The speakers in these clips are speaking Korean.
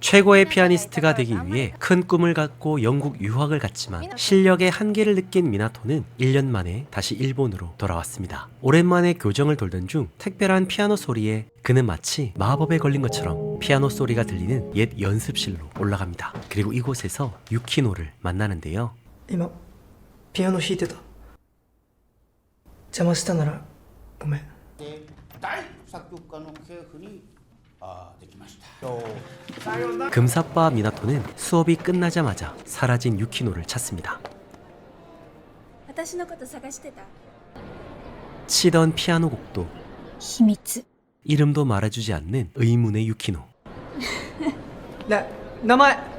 최고의 피아니스트가 되기 위해 큰 꿈을 갖고 영국 유학을 갔지만 실력의 한계를 느낀 미나토는 1년 만에 다시 일본으로 돌아왔습니다. 오랜만에 교정을 돌던 중 특별한 피아노 소리에 그는 마치 마법에 걸린 것처럼 피아노 소리가 들리는 옛 연습실로 올라갑니다. 그리고 이곳에서 유키노를 만나는데요. 今ピアノ弾いてた邪魔したならごめん大作曲家の系譜にできました。 금사빠 미나토는 수업이 끝나자마자 사라진 유키노를 찾습니다. 私のこと探してた。 치던 피아노 곡도 秘密。 이름도 말해주지 않는 의문의 유키노. 名前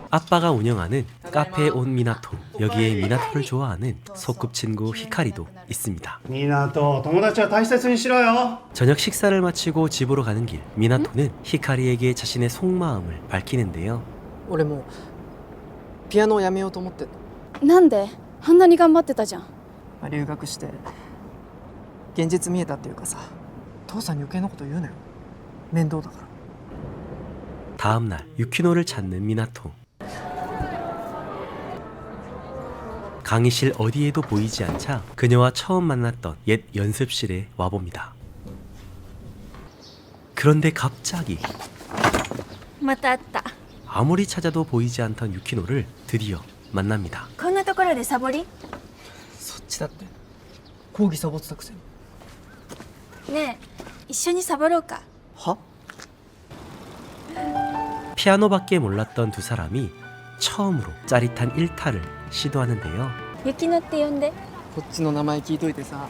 아빠가 운영하는 카페에 온 미나토. 여기에 미나토를 좋아하는 소꿉친구 히카리도 있습니다. 湊友達は大切にしろよ 저녁 식사를 마치고 집으로 가는 길, 미나토는 히카리에게 자신의 속마음을 밝히는데요. 俺もピアノをやめようと思ってんのなんであんなに頑張ってたじゃん。留学して現実見えたっていうかさ父さんに余計なこと言うなよ面倒だから 다음날 유키노를 찾는 미나토. 강의실 어디에도 보이지 않자 그녀와 처음 만났던 옛 연습실에 와봅니다. 그런데 갑자기 また会った。 아무리 찾아도 보이지 않던 유키노를 드디어 만납니다. こんなところでサボり？そっちだって講義サボってたくせにねえ、一緒にサボろうか。は 피아노밖에 몰랐던 두 사람이 처음으로 짜릿한 일탈을 시도하는데요. 雪乃って呼んで。こっちの名前聞いといてさ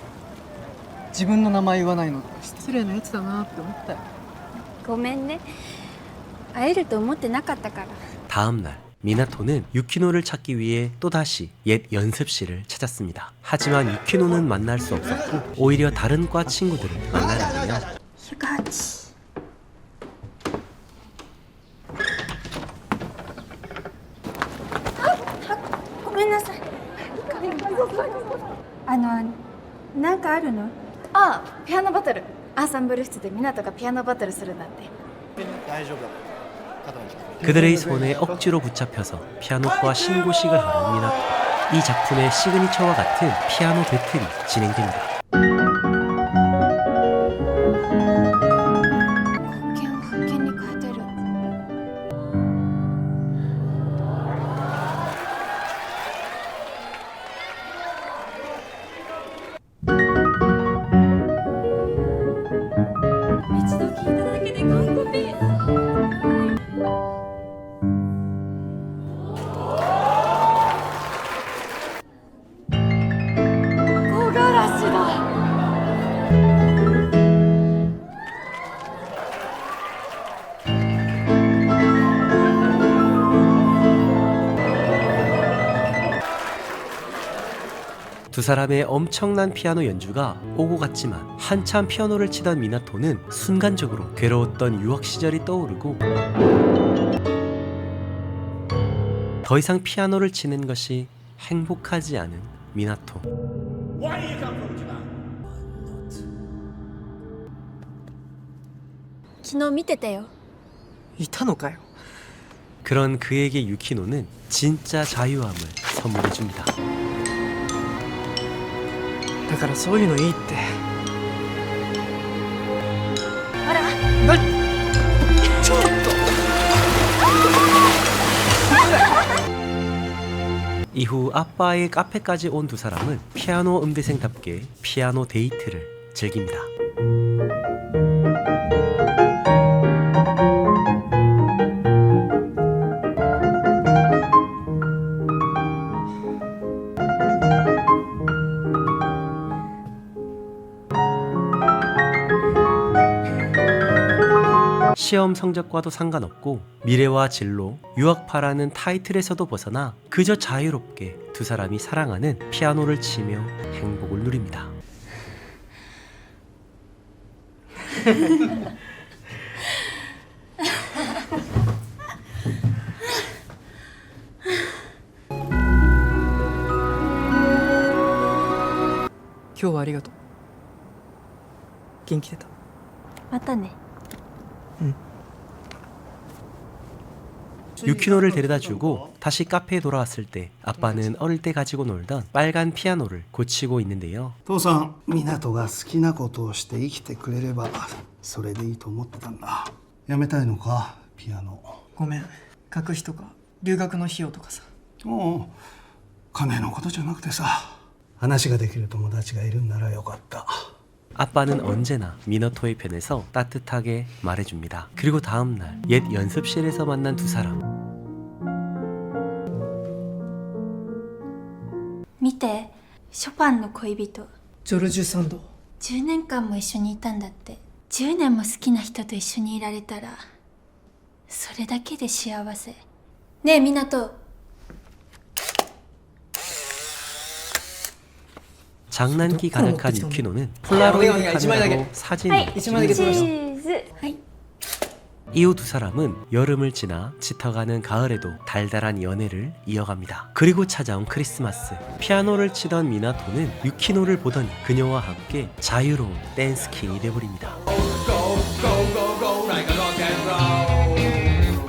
自分の名前言わないの失礼なやつだなって思ったよごめんね。会えると思ってなかったから。 다음날 미나토는 유키노를 찾기 위해 또다시 옛 연습실을 찾았습니다. 하지만 유키노는 만날 수 없었고 오히려 다른 과 친구들을 만나는데요. 108。ごめんなさい。なんかあるの？ああ、ピアノバトル。アンサンブル室で湊がピアノバトルするなんて。大丈夫だ肩の力 그들의 손에 억지로 붙잡혀서 피아노과 신고식을 하는 미나토. 이 작품의 시그니처와 같은 피아노 배틀이 진행됩니다. 発見を発見に変えてる。 一度聞いただけで完コピ。木枯らしだ。 두 사람의 엄청난 피아노 연주가 오고 갔지만 한참 피아노를 치던 미나토는 순간적으로 괴로웠던 유학 시절이 떠오르고 더 이상 피아노를 치는 것이 행복하지 않은 미나토. Why you come from Japan? 昨日見てたよ。いたのかよ 그런 그에게 유키노는 진짜 자유함을 선물해 줍니다. だからそういうのいいってほら。 ちょっと 이후 아빠의 카페까지 온 두 사람은 피아노 음대생답게 피아노 데이트를 즐깁니다. 시험 성적과도 상관없고 미래와 진로, 유학파라는 타이틀에서도 벗어나 그저 자유롭게 두 사람이 사랑하는 피아노를 치며 행복을 누립니다.今日はありがとう元気出たまたね 유키노를 데려다주고 다시 카페에 돌아왔을 때 아빠는 어릴 때 가지고 놀던 빨간 피아노를 고치고 있는데요. 父さん、湊が好きなことをして生きてくれればそれでいいと思ってたんだ。やめたいのか、ピアノ。ごめん、学費とか留学の費用とかさ。おう、金のことじゃなくてさ、話ができる友達がいるんならよかった。 아빠는 언제나 미너토의 편에서 따뜻하게 말해줍니다. 그리고 다음날 옛 연습실에서 만난 두 사람. 見てショパンの恋人ジョルジュ・サンド。 10年間も一緒にいたんだって。10年も好きな人と一緒にいられたらそれだけで幸せ。ねえ湊 장난기 가득한 유키노는 폴라로이드 카메라로 사진을 찍는데요. 이후 두 사람은 여름을 지나 짙어가는 가을에도 달달한 연애를 이어갑니다. 그리고 찾아온 크리스마스. 피아노를 치던 미나토는 유키노를 보더니 그녀와 함께 자유로운 댄스킹이 돼버립니다.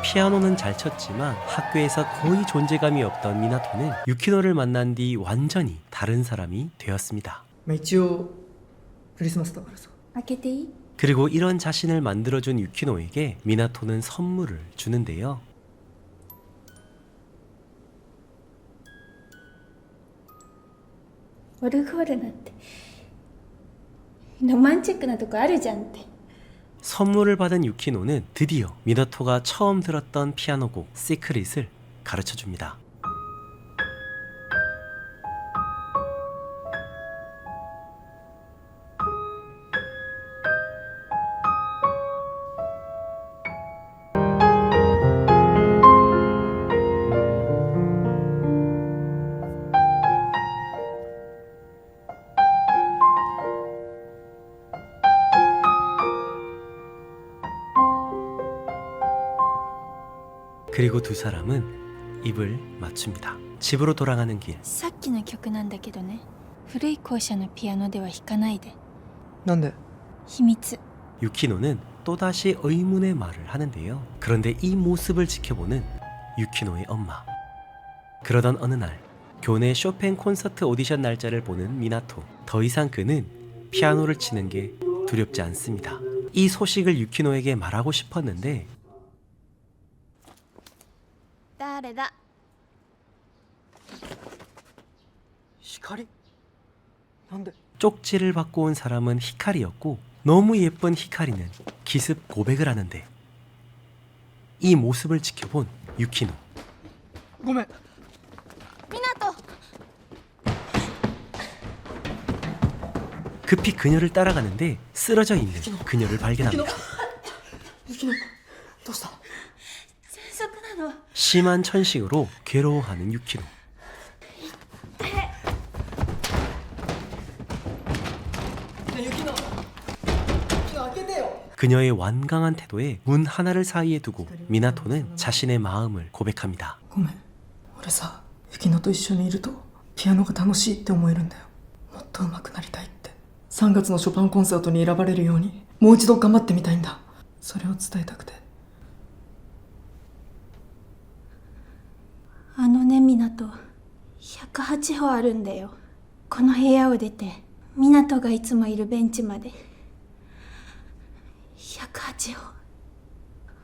피아노는 잘 쳤지만 학교에서 거의 존재감이 없던 미나토는 유키노를 만난 뒤 완전히 다른 사람이 되었습니다. まあ一応クリスマスだからさ。開けていい？ 그리고 이런 자신을 만들어준 유키노에게 미나토는 선물을 주는데요. オルゴールなんてロマンチックなとこあるじゃんって。 선물을 받은 유키노는 드디어 미나토가 처음 들었던 피아노곡 시크릿을 가르쳐줍니다. 그리고 두 사람은 입을 맞춥니다. 집으로 돌아가는 길. さっきの曲なんだけどね。古い校舎のピアノでは弾かないで。なんで？秘密。 유키노는 또다시 의문의 말을 하는데요. 그런데 이 모습을 지켜보는 유키노의 엄마. 그러던 어느 날 교내 쇼팽 콘서트 오디션 날짜를 보는 미나토. 더 이상 그는 피아노를 치는 게 두렵지 않습니다. 이 소식을 유키노에게 말하고 싶었는데 誰だ？光？なんで？ 쪽지를 받고 온 사람은 히카리였고 너무 예쁜 히카리는 기습 고백을 하는데 이 모습을 지켜본 유키노. ごめん。湊 급히 그녀를 따라가는데 쓰러져 있는 그녀를 발견합니다. ユキノ、どうした？ 喘息なの。 심한 천식으로 괴로워하는 유키노. ねえユキノ、開けてよ。 그녀의 완강한 태도에 문 하나를 사이에 두고 미나토는 자신의 마음을 고백합니다. ごめん、俺さ、ユキノと一緒にいるとピアノが楽しいって思えるんだよ。もっと上手くなりたいって。3月のショパンコンサートに選ばれるようにもう一度頑張ってみたいんだ。それを伝えたくて。あのね湊、108歩あるんだよ。この部屋を出て湊がいつもいるベンチまで108歩。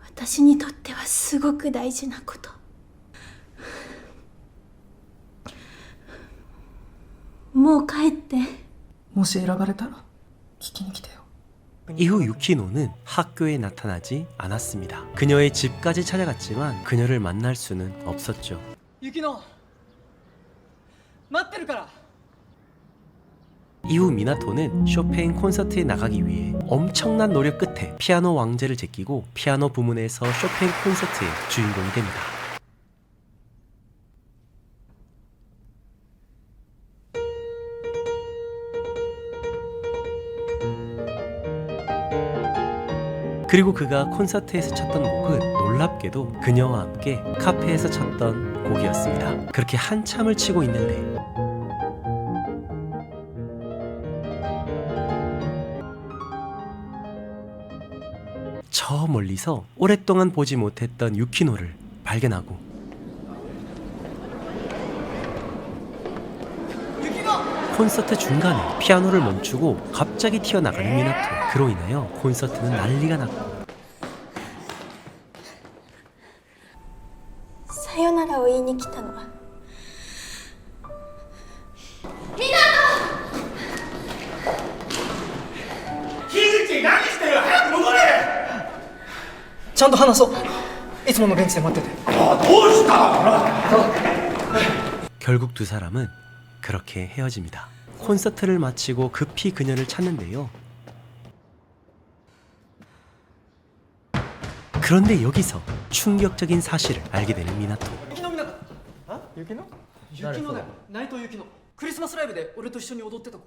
私にとってはすごく大事なこと。もう帰って。もし選ばれたら聞きに来てよ。 이후 유키노는 학교에 나타나지 않았습니다. 그녀의 집까지 찾아갔지만 그녀를 만날 수는 없었죠. ユキノ、待ってるから。 이후 미나토는 쇼팽 콘서트에 나가기 위해 엄청난 노력 끝에 피아노 왕제를 제끼고 피아노 부문에서 쇼팽 콘서트의 주인공이 됩니다. 그리고 그가 콘서트에서 쳤던 곡은 놀랍게도 그녀와 함께 카페에서 쳤던 곡이었습니다. 그렇게 한참을 치고 있는데 저 멀리서 오랫동안 보지 못했던 유키노를 발견하고 콘서트 중간에 피아노를 멈추고 갑자기 튀어나가는 미나토. 그로 인하여 콘서트는 난리가 났고 さよならを言いに来たのはちゃんと話そう。いつものベンチで待ってて。 결국 두 사람은 그렇게 헤어집니다. 콘서트를 마치고 급히 그녀를 찾는데요. 그런데 여기서 충격적인 사실을 알게 되는 미나토. 雪の皆だ。あ？雪の？雪のだよ。内藤雪の。クリスマスライブで俺と一緒に踊ってた子。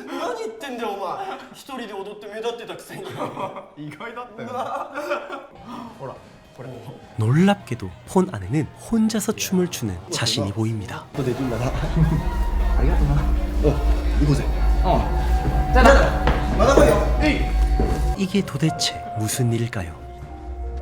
何言ってんだよお前一人で踊って目立ってたくせに意外だったよ 놀랍게도 폰 안에는 혼자서 춤을 추는 자신이 보입니다. 이게 도대체 무슨 일일까요?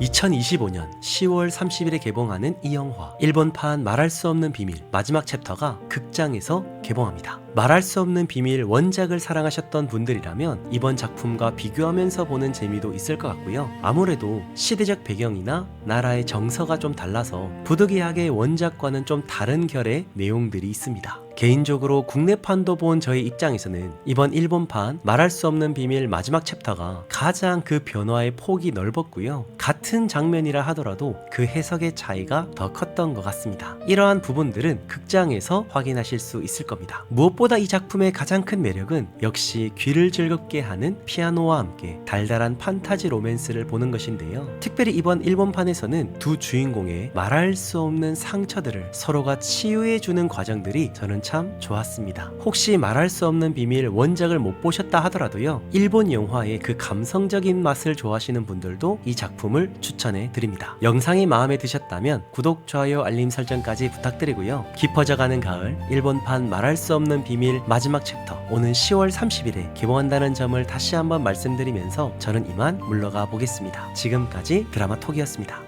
2025년 10월 30일에 개봉하는 이 영화, 일본판 말할 수 없는 비밀 마지막 챕터가 극장에서 개봉합니다. 말할 수 없는 비밀 원작을 사랑하셨던 분들이라면 이번 작품과 비교하면서 보는 재미도 있을 것 같고요. 아무래도 시대적 배경이나 나라의 정서가 좀 달라서 부득이하게 원작과는 좀 다른 결의 내용들이 있습니다. 개인적으로 국내판도 본 저의 입장에서는 이번 일본판 말할 수 없는 비밀 마지막 챕터가 가장 그 변화의 폭이 넓었고요. 같은 장면이라 하더라도 그 해석의 차이가 더 컸던 것 같습니다. 이러한 부분들은 극장에서 확인하실 수 있을 겁니다. 무엇보다 이 작품의 가장 큰 매력은 역시 귀를 즐겁게 하는 피아노와 함께 달달한 판타지 로맨스를 보는 것인데요. 특별히 이번 일본판에서는 두 주인공의 말할 수 없는 상처들을 서로가 치유해주는 과정들이 저는 참 좋았습니다. 혹시 말할 수 없는 비밀 원작을 못 보셨다 하더라도요, 일본 영화의 그 감성적인 맛을 좋아하시는 분들도 이 작품을 추천해 드립니다. 영상이 마음에 드셨다면 구독, 좋아요, 알림 설정까지 부탁드리고요. 깊어져가는 가을 일본판 말할 수 없는 비밀 마지막 챕터 오는 10월 30일에 개봉한다는 점을 다시 한번 말씀드리면서 저는 이만 물러가 보겠습니다. 지금까지 드라마톡이었습니다.